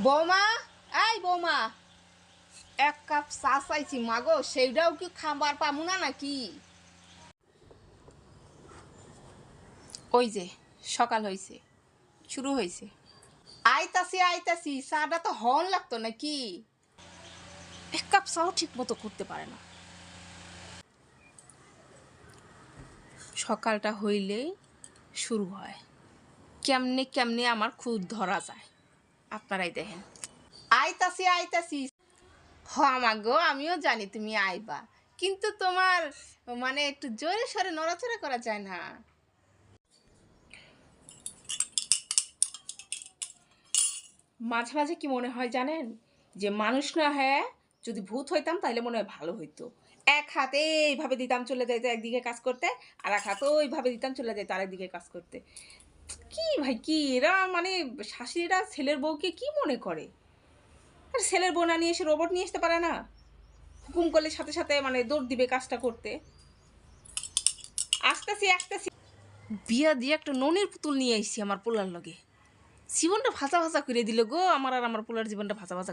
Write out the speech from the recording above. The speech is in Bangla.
বৌমা, এই বৌমা, এক কাপ চা চাইছি মাগো, সেইটাও কি খাবার পামু না নাকি? ওই যে সকাল হয়েছে, শুরু হয়েছে। আইতাছি আইতাছি, চাটা তো হন লাগতো নাকি? এক কাপ চাও ঠিক মতো করতে পারে না। সকালটা হইলেই শুরু হয়, কেমনে কেমনে আমার খুদ ধরা যায় আপনারাই দেখেন। আইতাছি আইতাছি। হ মাগো, আমিও জানি তুমি আইবা, কিন্তু তোমার মানে একটু জোরে সোরে নড়াচড়া করা যায় না? মাঝে মাঝে কি মনে হয় জানেন, যে মানুষ না হ্যাঁ, যদি ভূত হইতাম তাহলে মনে হয় ভালো হইতো। এক হাতে এইভাবে দিতাম চলে যাইতো একদিকে কাজ করতে, আর এক হাতে ওইভাবে দিতাম চলে যাইতো আরেকদিকে কাজ করতে। কি ভাই, কি এরা মানে শাশুড়িরা ছেলের বউকে কি মনে করে? আর ছেলের বউ না নিয়ে এসে রোবট নিয়ে আসতে পারে না? হুকুম করলে সাথে সাথে মানে দৌড় দিবে কাজটা করতে। আসতেছি আসতেছি। বিয়া দিয়ে একটা ননির পুতুল নিয়ে আইছি আমার পোলার লগে, জীবনটা ভাজা ভাজা করে দিল গো, আমার আর আমার পোলার জীবনটা ভাজা ভাজা।